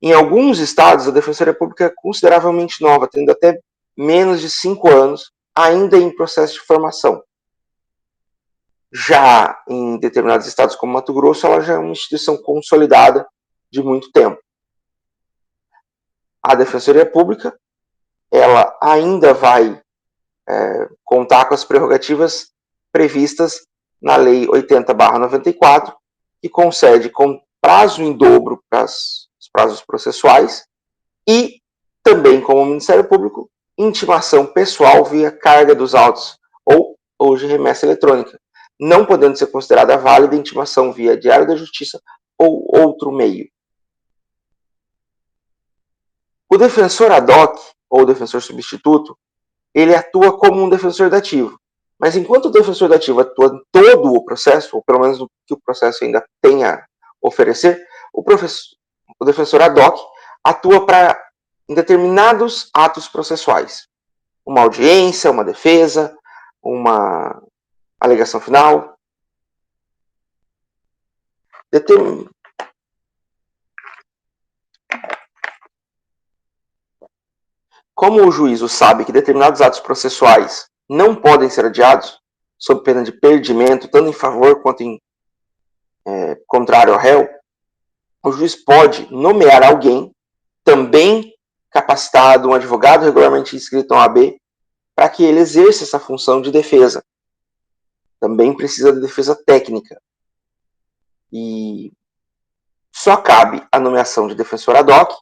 Em alguns estados, a Defensoria Pública é consideravelmente nova, tendo até menos de 5 anos, ainda em processo de formação. Já em determinados estados, como Mato Grosso, ela já é uma instituição consolidada de muito tempo. A Defensoria Pública, ela ainda vai contar com as prerrogativas previstas na Lei 80/94, que concede com prazo em dobro para os prazos processuais e também, como Ministério Público, intimação pessoal via carga dos autos ou hoje remessa eletrônica, não podendo ser considerada válida intimação via Diário da Justiça ou outro meio. O defensor ad hoc, ou defensor substituto, ele atua como um defensor dativo. Mas enquanto o defensor dativo atua em todo o processo, ou pelo menos no que o processo ainda tem a oferecer, o defensor ad hoc atua em determinados atos processuais. Uma audiência, uma defesa, uma alegação final. Como o juízo sabe que determinados atos processuais não podem ser adiados, sob pena de perdimento, tanto em favor quanto em contrário ao réu, o juiz pode nomear alguém, também capacitado, um advogado regularmente inscrito na OAB, para que ele exerça essa função de defesa. Também precisa de defesa técnica. E só cabe a nomeação de defensor ad hoc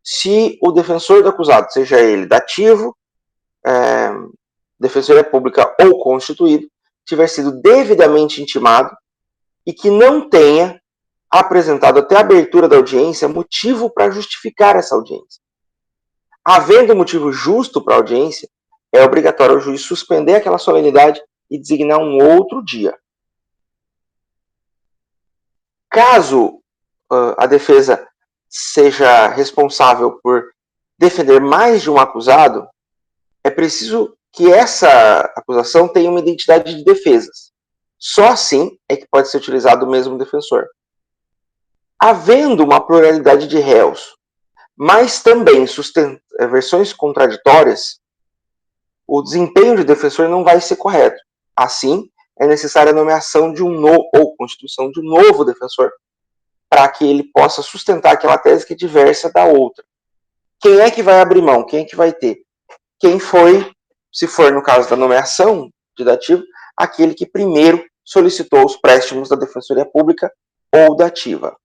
se o defensor do acusado, seja ele dativo, Defensoria Pública ou constituído, tiver sido devidamente intimado e que não tenha apresentado até a abertura da audiência motivo para justificar essa audiência. Havendo motivo justo para a audiência, é obrigatório o juiz suspender aquela solenidade e designar um outro dia. Caso a defesa seja responsável por defender mais de um acusado, é preciso que essa acusação tenha uma identidade de defesas. Só assim é que pode ser utilizado o mesmo defensor. Havendo uma pluralidade de réus, mas também versões contraditórias, o desempenho de defensor não vai ser correto. Assim, é necessária a nomeação de ou constituição de um novo defensor para que ele possa sustentar aquela tese que é diversa da outra. Quem é que vai abrir mão? Quem é que vai ter? Quem foi, se for no caso da nomeação de dativo, aquele que primeiro solicitou os préstimos da Defensoria Pública ou dativa.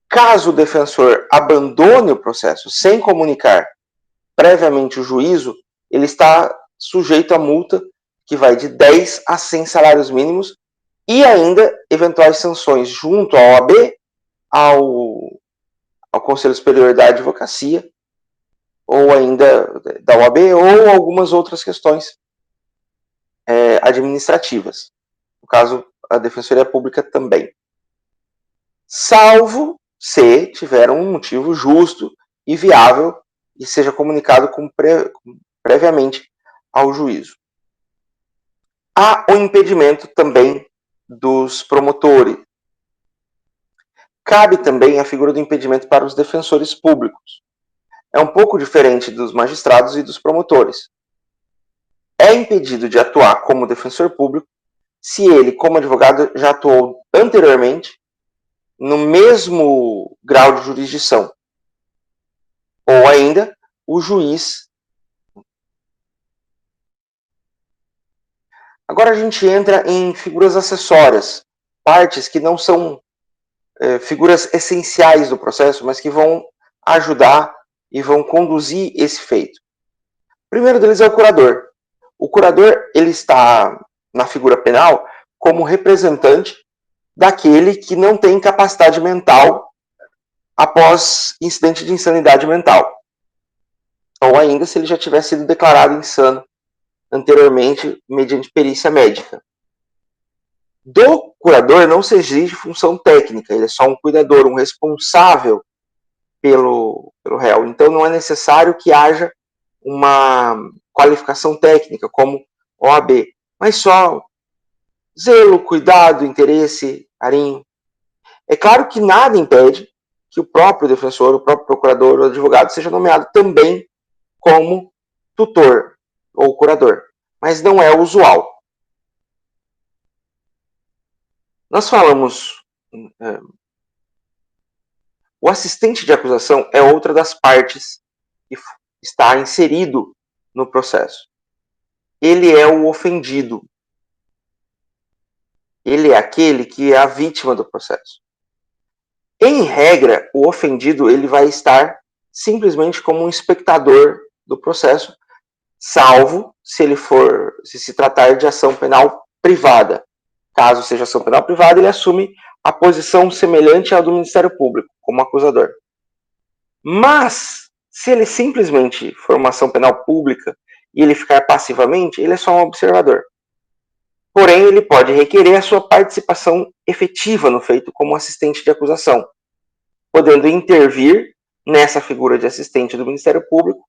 Caso o defensor abandone o processo sem comunicar previamente o juízo, ele está sujeito a multa que vai de 10 a 100 salários mínimos e ainda eventuais sanções junto à OAB, ao Conselho Superior da Advocacia, ou ainda da OAB, ou algumas outras questões administrativas. No caso, a Defensoria Pública também. Salvo se tiver um motivo justo e viável e seja comunicado previamente ao juízo. Há o impedimento também dos promotores. Cabe também a figura do impedimento para os defensores públicos. É um pouco diferente dos magistrados e dos promotores. É impedido de atuar como defensor público se ele, como advogado, já atuou anteriormente no mesmo grau de jurisdição, ou ainda o juiz. Agora a gente entra em figuras acessórias, partes que não são figuras essenciais do processo, mas que vão ajudar e vão conduzir esse feito. O primeiro deles é o curador. O curador, ele está na figura penal como representante daquele que não tem capacidade mental após incidente de insanidade mental. Ou ainda se ele já tiver sido declarado insano anteriormente mediante perícia médica. Do curador não se exige função técnica, ele é só um cuidador, um responsável pelo réu. Então não é necessário que haja uma qualificação técnica como OAB, mas só zelo, cuidado, interesse, carinho. É claro que nada impede que o próprio defensor, o próprio procurador ou advogado seja nomeado também como tutor ou curador, mas não é usual. Nós falamos... O assistente de acusação é outra das partes que está inserido no processo. Ele é o ofendido. Ele é aquele que é a vítima do processo. Em regra, o ofendido ele vai estar simplesmente como um espectador do processo, salvo se ele for se tratar de ação penal privada. Caso seja ação penal privada, ele assume a posição semelhante à do Ministério Público, como acusador. Mas, se ele simplesmente for uma ação penal pública e ele ficar passivamente, ele é só um observador. Porém, ele pode requerer a sua participação efetiva no feito como assistente de acusação, podendo intervir nessa figura de assistente do Ministério Público,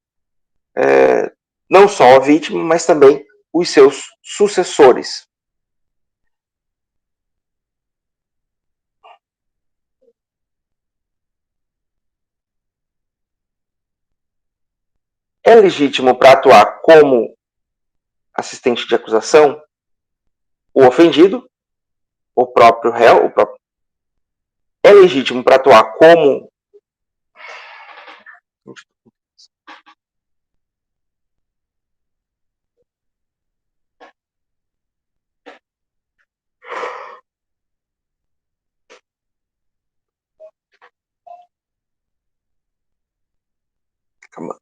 não só a vítima, mas também os seus sucessores. É legítimo para atuar como assistente de acusação o ofendido, o próprio réu, é legítimo para atuar como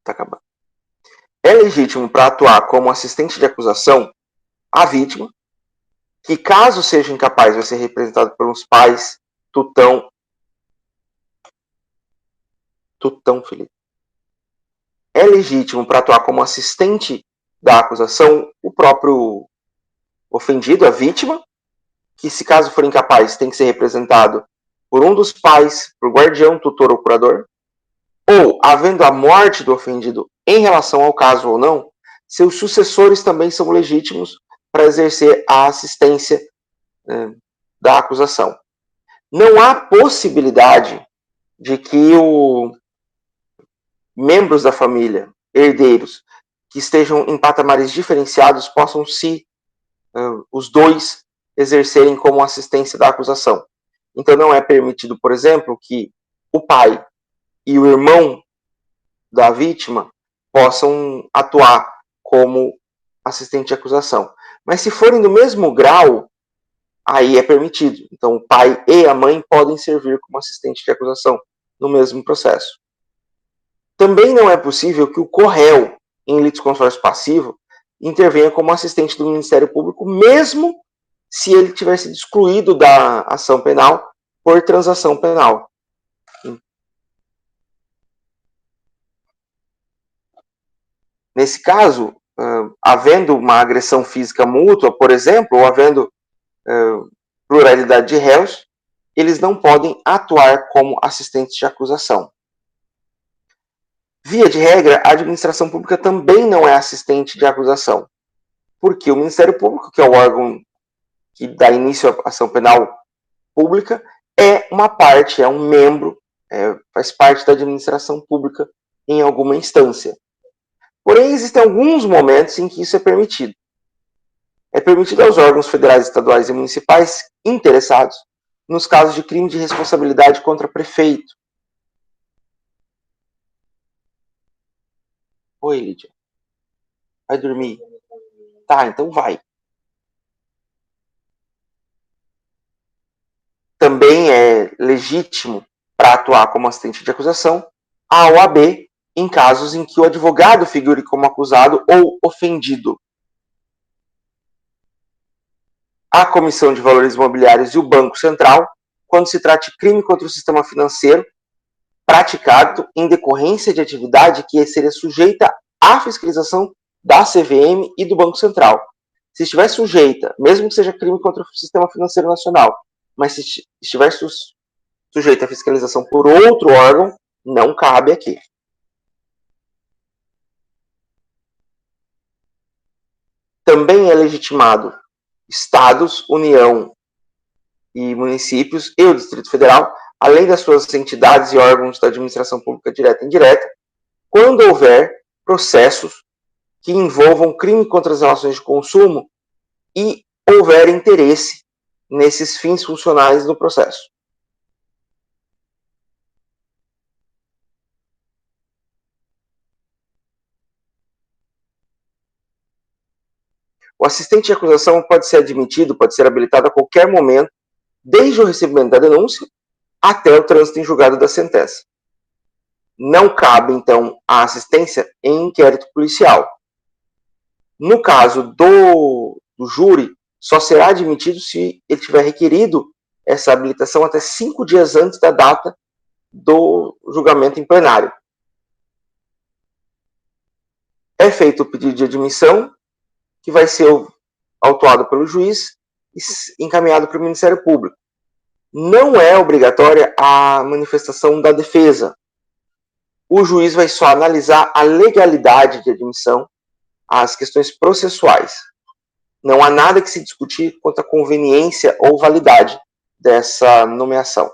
tá acabando. É legítimo para atuar como assistente de acusação a vítima, que caso seja incapaz vai ser representado pelos pais, tutão, Felipe. É legítimo para atuar como assistente da acusação o próprio ofendido, a vítima, que se caso for incapaz tem que ser representado por um dos pais, por guardião, tutor ou curador, ou, havendo a morte do ofendido em relação ao caso ou não, seus sucessores também são legítimos para exercer a assistência da acusação. Não há possibilidade de que membros da família, herdeiros, que estejam em patamares diferenciados, possam os dois exercerem como assistência da acusação. Então não é permitido, por exemplo, que o pai e o irmão da vítima possam atuar como assistente de acusação. Mas se forem do mesmo grau, aí é permitido. Então o pai e a mãe podem servir como assistente de acusação no mesmo processo. Também não é possível que o corréu, em litisconsórcio passivo, intervenha como assistente do Ministério Público, mesmo se ele tiver sido excluído da ação penal por transação penal. Nesse caso, havendo uma agressão física mútua, por exemplo, ou havendo pluralidade de réus, eles não podem atuar como assistentes de acusação. Via de regra, a administração pública também não é assistente de acusação, porque o Ministério Público, que é o órgão que dá início à ação penal pública, é uma parte, é um membro, faz parte da administração pública em alguma instância. Porém, existem alguns momentos em que isso é permitido. É permitido aos órgãos federais, estaduais e municipais interessados nos casos de crime de responsabilidade contra prefeito, Oi, Lídia. Vai dormir? Tá, então vai. Também é legítimo para atuar como assistente de acusação a OAB em casos em que o advogado figure como acusado ou ofendido. A Comissão de Valores Imobiliários e o Banco Central, quando se trata de crime contra o sistema financeiro praticado em decorrência de atividade que seria sujeita à fiscalização da CVM e do Banco Central. Se estiver sujeita, mesmo que seja crime contra o sistema financeiro nacional, mas se estiver sujeita à fiscalização por outro órgão, não cabe aqui. Também é legitimado estados, União e municípios e o Distrito Federal, além das suas entidades e órgãos da administração pública direta e indireta, quando houver processos que envolvam crime contra as relações de consumo e houver interesse nesses fins funcionais do processo. O assistente de acusação pode ser admitido, pode ser habilitado a qualquer momento, desde o recebimento da denúncia até o trânsito em julgado da sentença. Não cabe, então, a assistência em inquérito policial. No caso do júri, só será admitido se ele tiver requerido essa habilitação até 5 dias antes da data do julgamento em plenário. É feito o pedido de admissão, que vai ser autuado pelo juiz e encaminhado para o Ministério Público. Não é obrigatória a manifestação da defesa. O juiz vai só analisar a legalidade de admissão, as questões processuais. Não há nada que se discutir quanto à conveniência ou validade dessa nomeação.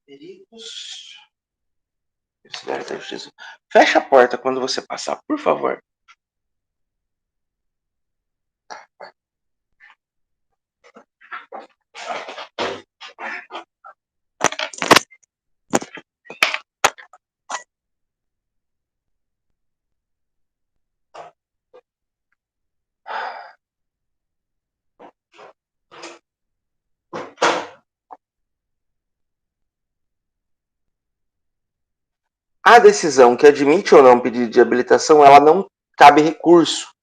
Peritos. Fecha a porta quando você passar, por favor. A decisão que admite ou não pedido de habilitação, ela não cabe recurso,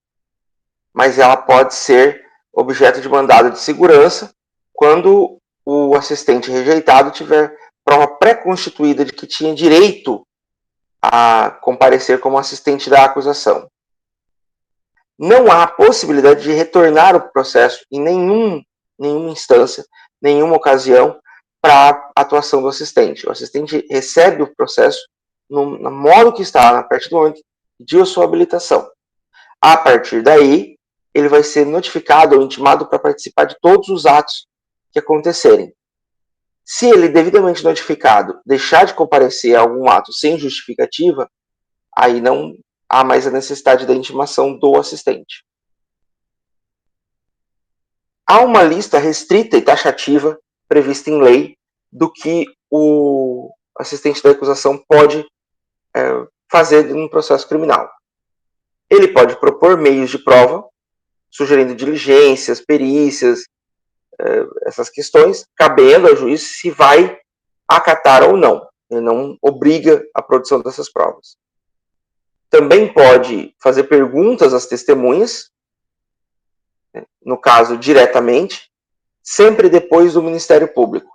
mas ela pode ser objeto de mandado de segurança quando o assistente rejeitado tiver prova pré-constituída de que tinha direito a comparecer como assistente da acusação. Não há possibilidade de retornar o processo em nenhuma instância, nenhuma ocasião, para a atuação do assistente. O assistente recebe o processo no modo que está, a partir do momento que pediu a sua habilitação. A partir daí, ele vai ser notificado ou intimado para participar de todos os atos que acontecerem. Se ele, devidamente notificado, deixar de comparecer a algum ato sem justificativa, aí não há mais a necessidade da intimação do assistente. Há uma lista restrita e taxativa prevista em lei do que o assistente da acusação pode fazer num processo criminal. Ele pode propor meios de prova, sugerindo diligências, perícias, essas questões, cabendo ao juiz se vai acatar ou não. Ele não obriga a produção dessas provas. Também pode fazer perguntas às testemunhas, no caso diretamente, sempre depois do Ministério Público.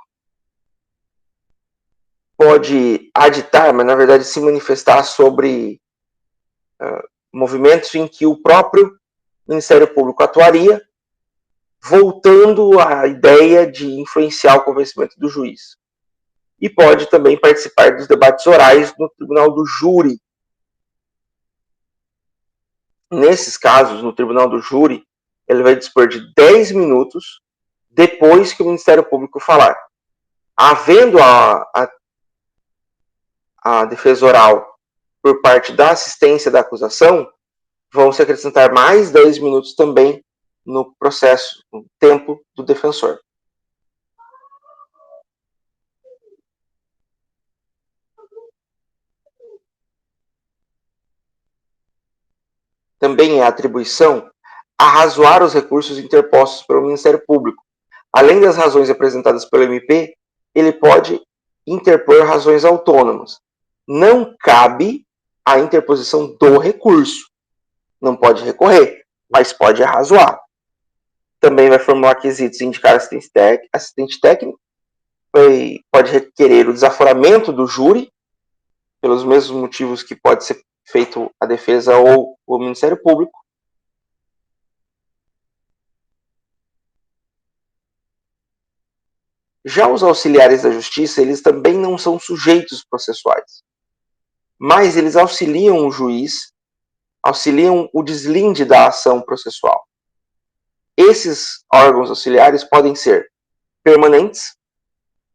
Pode aditar, mas na verdade se manifestar sobre movimentos em que o próprio Ministério Público atuaria, voltando à ideia de influenciar o convencimento do juiz. E pode também participar dos debates orais no tribunal do júri. Nesses casos, no tribunal do júri, ele vai dispor de 10 minutos depois que o Ministério Público falar. Havendo a defesa oral por parte da assistência da acusação, vão se acrescentar mais 10 minutos também no processo, no tempo do defensor. Também é atribuição arrazoar os recursos interpostos pelo Ministério Público. Além das razões apresentadas pelo MP, ele pode interpor razões autônomas. Não cabe a interposição do recurso. Não pode recorrer, mas pode arrazoar. Também vai formular quesitos e indicar assistente técnico. Pode requerer o desaforamento do júri, pelos mesmos motivos que pode ser feito a defesa ou o Ministério Público. Já os auxiliares da justiça, eles também não são sujeitos processuais, mas eles auxiliam o juiz, auxiliam o deslinde da ação processual. Esses órgãos auxiliares podem ser permanentes,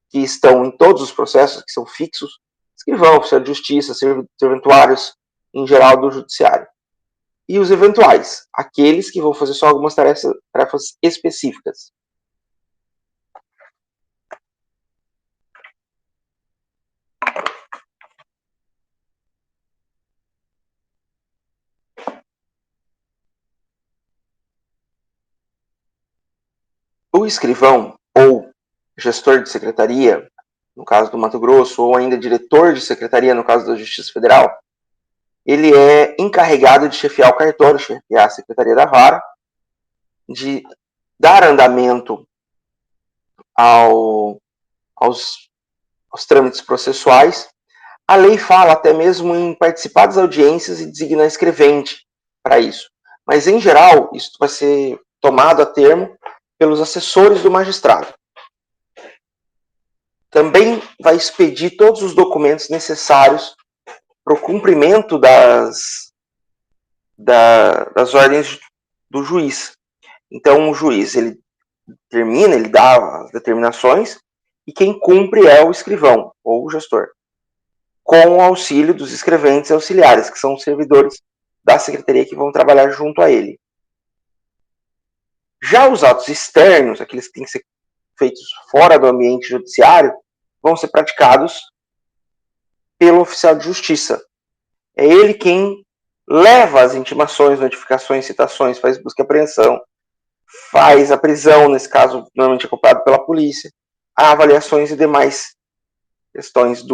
que estão em todos os processos, que são fixos, escrivão, oficial de justiça, serventuários, em geral, do judiciário. E os eventuais, aqueles que vão fazer só algumas tarefas específicas. O escrivão ou gestor de secretaria, no caso do Mato Grosso, ou ainda diretor de secretaria, no caso da Justiça Federal, ele é encarregado de chefiar o cartório, chefiar a Secretaria da Vara, de dar andamento aos trâmites processuais. A lei fala até mesmo em participar das audiências e designar escrevente para isso. Mas, em geral, isso vai ser tomado a termo pelos assessores do magistrado. Também vai expedir todos os documentos necessários para o cumprimento das ordens do juiz. Então, o juiz, ele termina, ele dá as determinações, e quem cumpre é o escrivão, ou o gestor, com o auxílio dos escreventes auxiliares, que são os servidores da secretaria que vão trabalhar junto a ele. Já os atos externos, aqueles que têm que ser feitos fora do ambiente judiciário, vão ser praticados pelo oficial de justiça. É ele quem leva as intimações, notificações, citações, faz busca e apreensão, faz a prisão, nesse caso, normalmente acompanhado pela polícia, avaliações e demais questões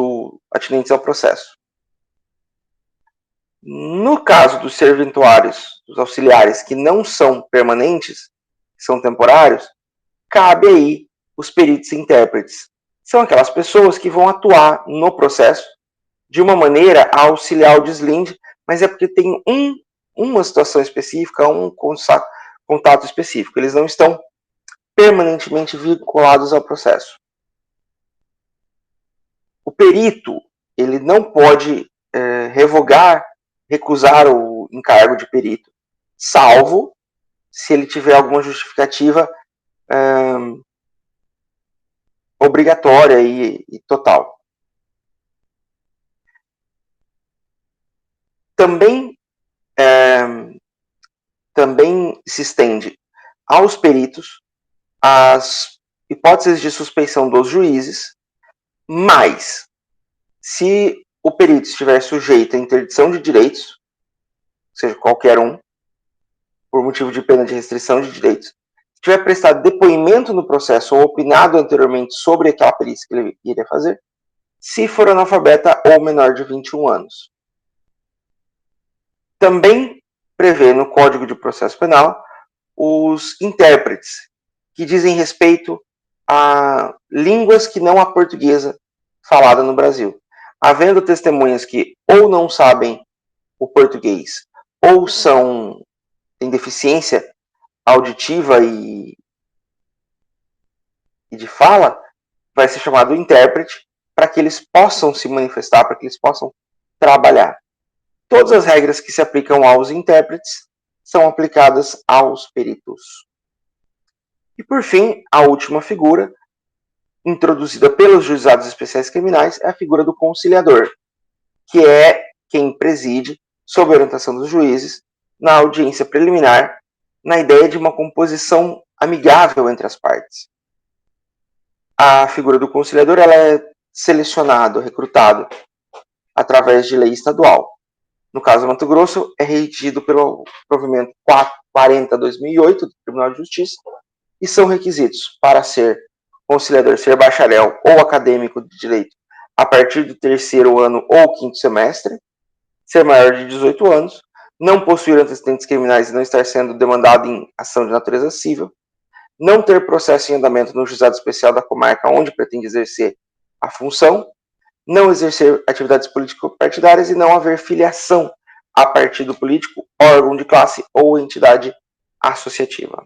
atinentes ao processo. No caso dos serventuários, dos auxiliares que não são permanentes, são temporários, cabe aí os peritos e intérpretes. São aquelas pessoas que vão atuar no processo de uma maneira a auxiliar o deslinde, mas é porque tem uma situação específica, um contato específico. Eles não estão permanentemente vinculados ao processo. O perito, ele não pode revogar, recusar o encargo de perito, salvo se ele tiver alguma justificativa obrigatória e total. Também se estende aos peritos as hipóteses de suspeição dos juízes, mas se o perito estiver sujeito à interdição de direitos, ou seja, qualquer um, por motivo de pena de restrição de direitos, se tiver prestado depoimento no processo ou opinado anteriormente sobre aquela perícia que ele iria fazer, se for analfabeta ou menor de 21 anos. Também prevê no Código de Processo Penal os intérpretes, que dizem respeito a línguas que não a portuguesa falada no Brasil. Havendo testemunhas que ou não sabem o português ou têm deficiência auditiva e de fala, vai ser chamado intérprete para que eles possam se manifestar, para que eles possam trabalhar. Todas as regras que se aplicam aos intérpretes são aplicadas aos peritos. E, por fim, a última figura, introduzida pelos juizados especiais criminais, é a figura do conciliador, que é quem preside, sob orientação dos juízes, na audiência preliminar, na ideia de uma composição amigável entre as partes. A figura do conciliador ela é selecionado, recrutado através de lei estadual. No caso do Mato Grosso, é redigido pelo provimento 440/2008 do Tribunal de Justiça, e são requisitos para ser conciliador, ser bacharel ou acadêmico de direito a partir do 3º ano ou 5º semestre, ser maior de 18 anos, não possuir antecedentes criminais e não estar sendo demandado em ação de natureza civil, não ter processo em andamento no juizado especial da comarca onde pretende exercer a função, não exercer atividades político-partidárias e não haver filiação a partido político, órgão de classe ou entidade associativa.